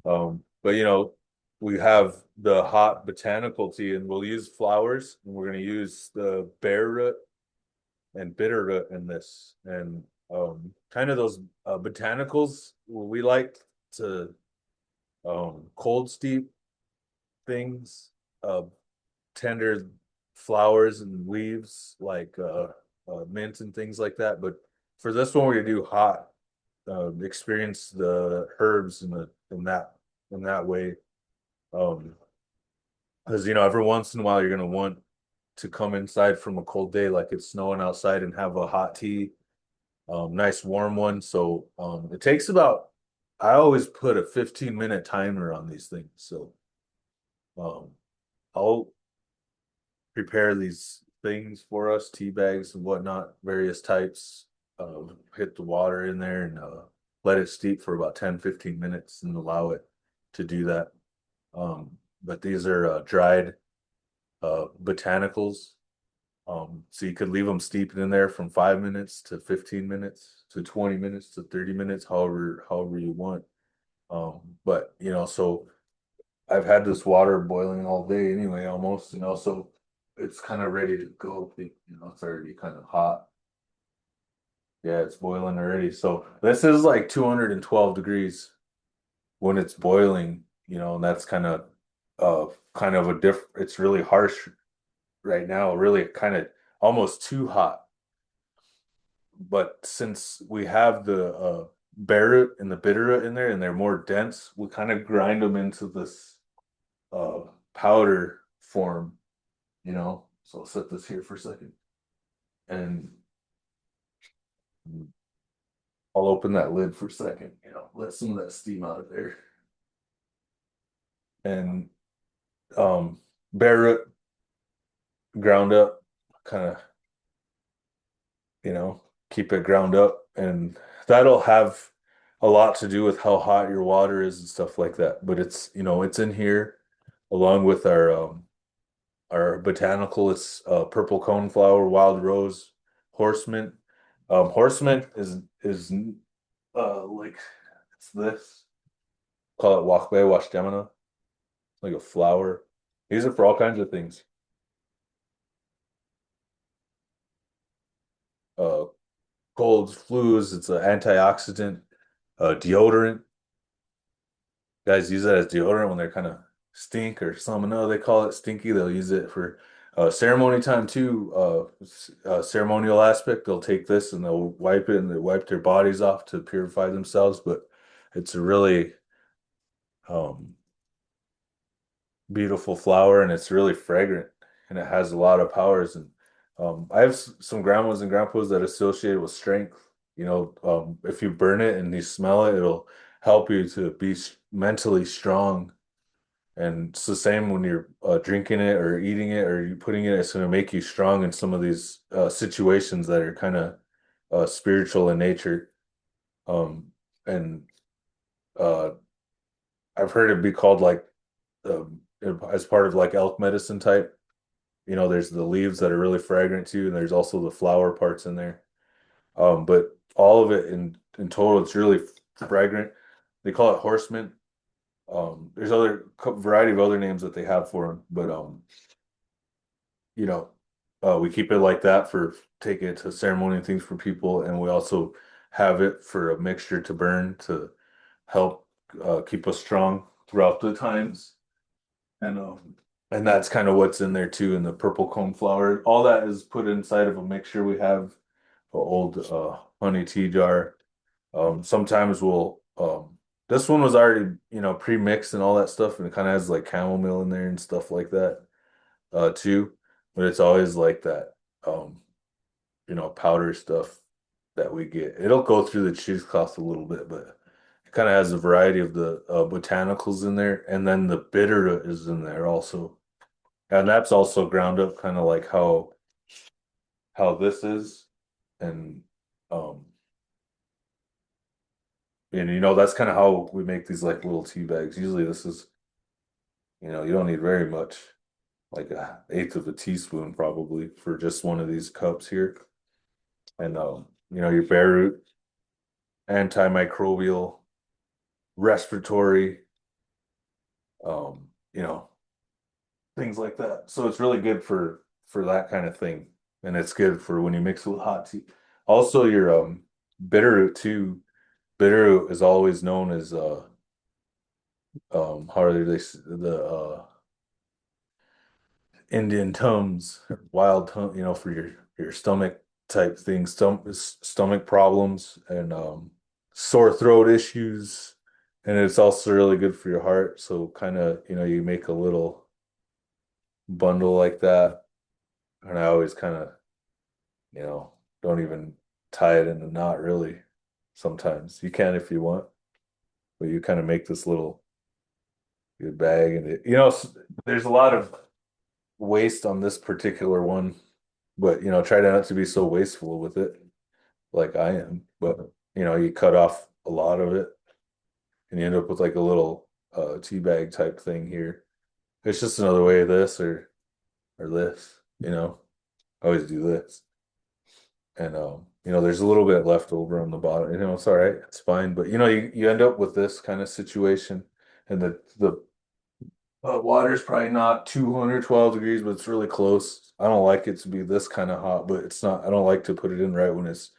But we have the hot botanical tea, and we'll use flowers, and we're gonna use the bare root and bitter root in this, and kind of those botanicals. We like to cold steep things, uh, tender flowers and leaves like mint and things like that. But for this one, we're gonna do hot. Experience the herbs in that way. Um, because every once in a while you're gonna want to come inside from a cold day, like it's snowing outside, and have a hot tea, nice warm one. So it takes about I always put a 15-minute timer on these things. So um, I'll prepare these things for us, tea bags and whatnot, various types. Hit the water in there and let it steep for about 10-15 minutes and allow it to do that. But these are dried botanicals. So you could leave them steeping in there from 5 minutes to 15 minutes to 20 minutes to 30 minutes, however you want. But so I've had this water boiling all day anyway, almost, so it's kind of ready to go. It's already kind of hot. Yeah, it's boiling already. So this is like 212 degrees when it's boiling, and that's kind of a it's really harsh right now, really kind of almost too hot. But since we have the bare root and the bitter root in there and they're more dense, we kind of grind them into this uh powder form, So I'll set this here for a second. And I'll open that lid for a second, let some of that steam out of there. And um bare root ground up, kind of, you know, keep it ground up, and that'll have a lot to do with how hot your water is and stuff like that. But it's in here along with our botanical. It's purple coneflower, wild rose, horse mint. Horse mint is like it's this. Call it wakbe washdemana, like a flower. Use it for all kinds of things. Uh, colds, flus. It's an antioxidant, deodorant. Guys use that as deodorant when they're kind of stink or something. No, they call it stinky. They'll use it for ceremony time too. Ceremonial aspect. They'll take this and they'll wipe it and they wipe their bodies off to purify themselves. But it's a really um, beautiful flower, and it's really fragrant, and it has a lot of powers. And I have some grandmas and grandpas that associate it with strength. If you burn it and you smell it, it'll help you to be mentally strong. And it's the same when you're drinking it or eating it or you putting it. It's going to make you strong in some of these situations that are kind of spiritual in nature. And uh, I've heard it be called like as part of like elk medicine type. There's the leaves that are really fragrant too, and there's also the flower parts in there. But all of it in total, it's really fragrant. They call it horse mint. There's other variety of other names that they have for them, but you know, We keep it like that for take it to ceremony and things for people, and we also have it for a mixture to burn to help keep us strong throughout the times. And and that's kind of what's in there too, in the purple cone flower. All that is put inside of a mixture we have, an old honey tea jar. Sometimes we'll this one was already, pre-mixed and all that stuff, and it kind of has like chamomile in there and stuff like that too. But it's always like that um, powder stuff that we get. It'll go through the cheesecloth a little bit, but it kind of has a variety of the botanicals in there, and then the bitter is in there also. And that's also ground up kind of like how this is. And um that's kind of how we make these like little tea bags. Usually this is, you don't need very much, like a eighth of a teaspoon probably for just one of these cups here. And your bare root, antimicrobial, respiratory, you know, things like that. So it's really good for that kind of thing. And it's good for when you mix it with hot tea. Also your bitterroot too. Bitterroot is always known as how are they the Indian Tums, wild tum, for your stomach type things, stomach problems and sore throat issues. And it's also really good for your heart. So kind of, you make a little bundle like that. And I always kind of, you know, don't even tie it in a knot really. Sometimes you can if you want, but you kind of make this little good bag and there's a lot of waste on this particular one, but try not to be so wasteful with it like I am. But you cut off a lot of it and you end up with like a little tea bag type thing here. It's just another way of this or this, I always do this. And there's a little bit left over on the bottom. It's all right, it's fine. But you end up with this kind of situation, and the water's probably not 212 degrees, but it's really close. I don't like it to be this kind of hot, but it's not. I don't like to put it in right when it's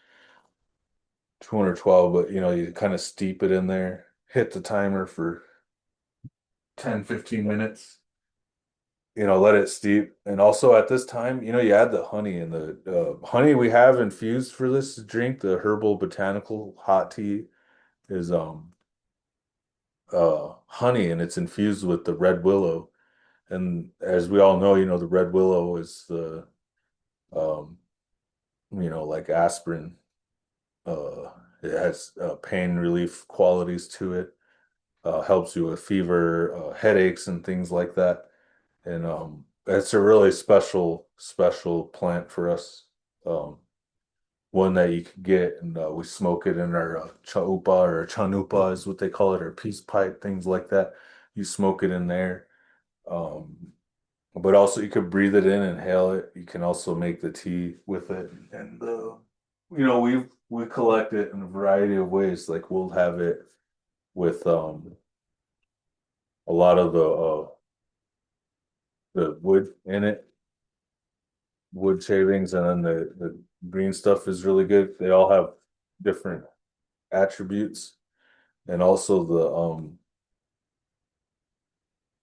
212, but you kind of steep it in there, hit the timer for 10, 15 minutes, let it steep. And also at this time, you add the honey and the honey we have infused for this drink, the herbal botanical hot tea is honey and it's infused with the red willow. And as we all know, the red willow is the um, like aspirin. It has pain relief qualities to it. Helps you with fever, headaches, and things like that. And it's a really special plant for us. Um, One that you could get, and we smoke it in our chaupa or chanupa is what they call it, or peace pipe, things like that. You smoke it in there. Um, but also you could breathe it in, inhale it. You can also make the tea with it, and we collect it in a variety of ways. Like we'll have it with a lot of the wood in it, wood shavings, and then the green stuff is really good. They all have different attributes, and also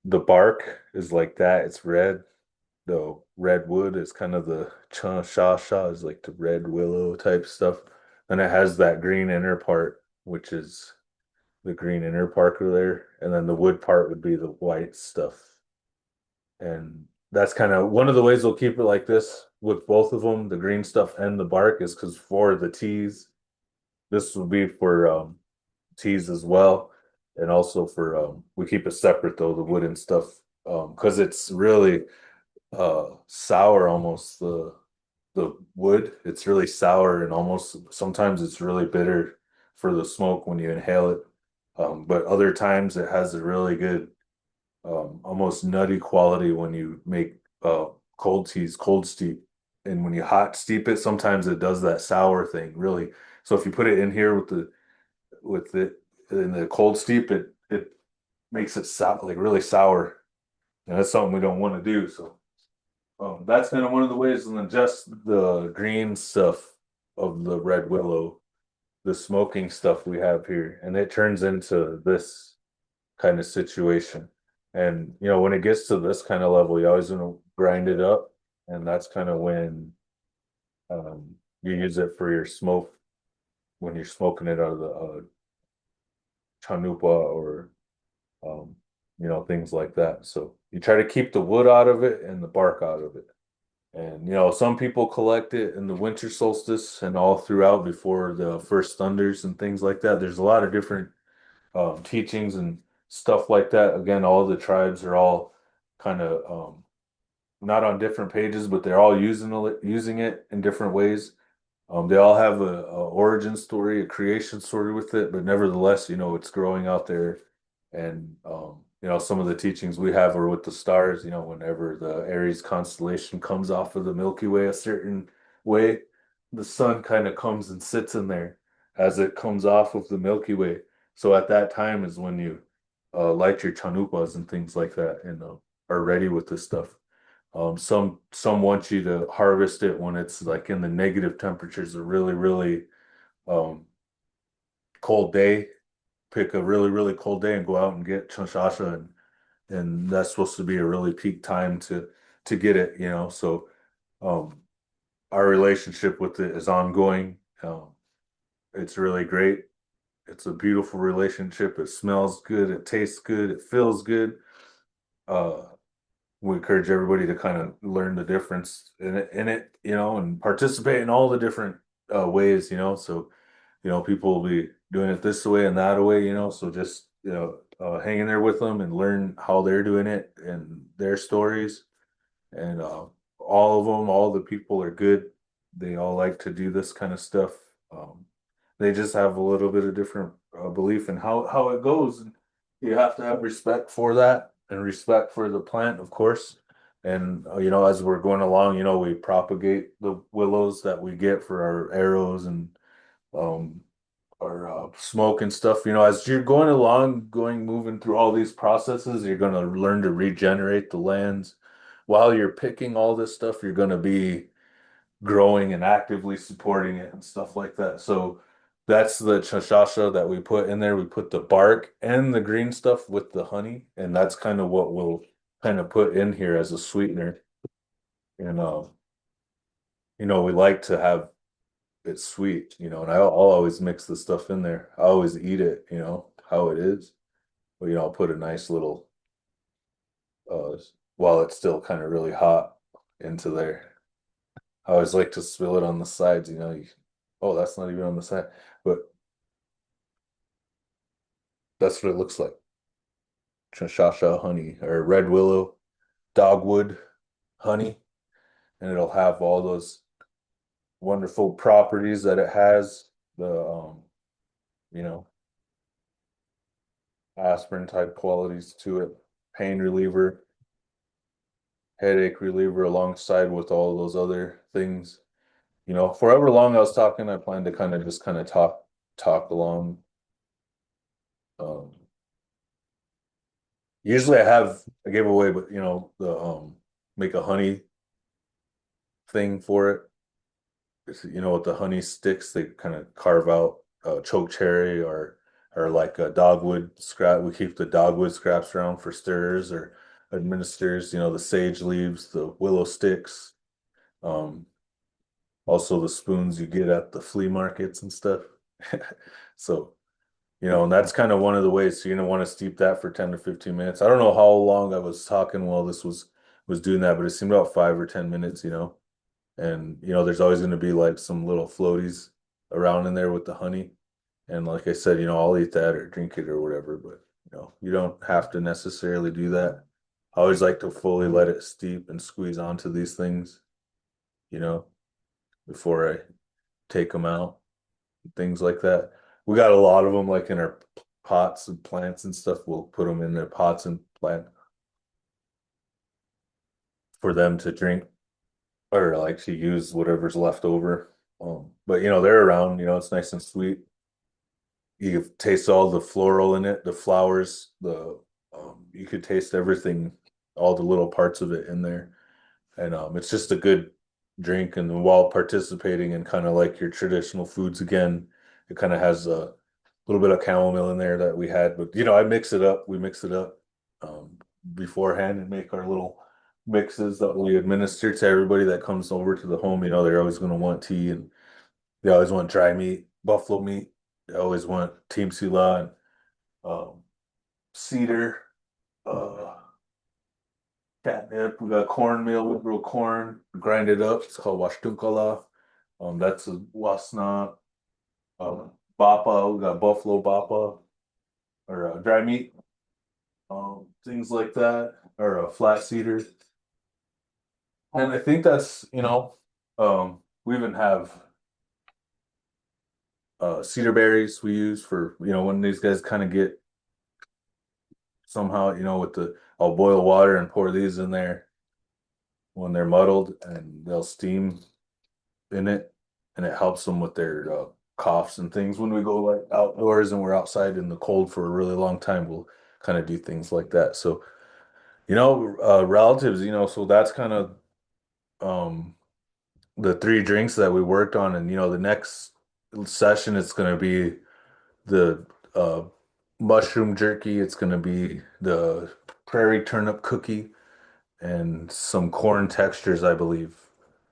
the bark is like that. It's red. The redwood is kind of the cha sha sha is like the red willow type stuff, and it has that green inner part, which is the green inner part there, and then the wood part would be the white stuff. And that's kind of one of the ways we'll keep it like this with both of them, the green stuff and the bark, is because for the teas, this will be for teas as well. And also for we keep it separate though, the wooden stuff, because it's really sour almost the wood. It's really sour and almost sometimes it's really bitter for the smoke when you inhale it. But other times it has a really good almost nutty quality when you make cold teas, cold steep. And when you hot steep it, sometimes it does that sour thing, really. So if you put it in here with it in the cold steep, it makes it like really sour. And that's something we don't want to do. So That's kind of one of the ways, and then just the green stuff of the red willow, the smoking stuff we have here, and it turns into this kind of situation. And when it gets to this kind of level, you always want to grind it up, and that's kind of when you use it for your smoke when you're smoking it out of the chanupa or things like that. So you try to keep the wood out of it and the bark out of it. And some people collect it in the winter solstice and all throughout before the first thunders and things like that. There's a lot of different teachings and stuff like that. Again, all the tribes are all kind of not on different pages, but they're all using it in different ways. They all have a origin story, a creation story with it, but nevertheless, it's growing out there. And some of the teachings we have are with the stars. Whenever the Aries constellation comes off of the Milky Way a certain way, the sun kind of comes and sits in there as it comes off of the Milky Way. So at that time is when you light your chanupas and things like that, and are ready with this stuff. Some want you to harvest it when it's like in the negative temperatures, a really, really um, cold day. Pick a really, really cold day and go out and get chanshasha, and that's supposed to be a really peak time to get it. So um, our relationship with it is ongoing. It's really great. It's a beautiful relationship. It smells good. It tastes good. It feels good. Uh, we encourage everybody to kind of learn the difference in it, and participate in all the different ways. So, people will be doing it this way and that way. So just, hang in there with them and learn how they're doing it and their stories. And all of them, all the people are good. They all like to do this kind of stuff. Um, they just have a little bit of different belief in how it goes. And you have to have respect for that and respect for the plant, of course. And as we're going along, we propagate the willows that we get for our arrows and um, our smoke and stuff. As you're going along, moving through all these processes, you're going to learn to regenerate the lands. While you're picking all this stuff, you're going to be growing and actively supporting it and stuff like that. So that's the chashasha that we put in there. We put the bark and the green stuff with the honey, and that's kind of what we'll kind of put in here as a sweetener. And we like to have it sweet, and I'll always mix the stuff in there. I always eat it, how it is. But I'll put a nice little uh while it's still kind of really hot into there. I always like to spill it on the sides. Oh, that's not even on the side, but that's what it looks like. Shasha honey or red willow, dogwood honey, and it'll have all those wonderful properties that it has. The you know, aspirin type qualities to it, pain reliever, headache reliever, alongside with all those other things. For however long I was talking, I plan to kind of talk along. Um, Usually I have a giveaway, but the make a honey thing for it. With the honey sticks, they kind of carve out chokecherry or like a dogwood scrap. We keep the dogwood scraps around for stirrers or administers. The sage leaves, the willow sticks, um, also the spoons you get at the flea markets and stuff. So, and that's kind of one of the ways. So you're gonna want to steep that for 10 to 15 minutes. I don't know how long I was talking while this was doing that, but it seemed about 5 or 10 minutes. And there's always going to be like some little floaties around in there with the honey. And like I said, I'll eat that or drink it or whatever, but you don't have to necessarily do that. I always like to fully let it steep and squeeze onto these things, you know, before I take them out, things like that. We got a lot of them like in our pots and plants and stuff. We'll put them in their pots and plant for them to drink or like to use whatever's left over. But they're around, it's nice and sweet. You can taste all the floral in it, the flowers, the you could taste everything, all the little parts of it in there. and it's just a good drink. And while participating in kind of like your traditional foods again, it kind of has a little bit of chamomile in there that we had. But I mix it up. We mix it up beforehand and make our little mixes that we administer to everybody that comes over to the home. They're always going to want tea, and they always want dry meat, buffalo meat. They always want Tiŋpsiŋla and um, cedar, uh, catnip. We got cornmeal, we grow corn, grind it up. It's called washtunkala. That's a wasna. Bapa, we got buffalo bapa or dry meat, things like that, or flat cedar. And I think that's, we even have cedar berries we use for, when these guys kind of get somehow, I'll boil water and pour these in there when they're muddled and they'll steam in it, and it helps them with their coughs and things. When we go like outdoors and we're outside in the cold for a really long time, we'll kind of do things like that. So, relatives, so that's kind of um the three drinks that we worked on. And the next session it's going to be the mushroom jerky, it's going to be the prairie turnip cookie, and some corn textures, I believe.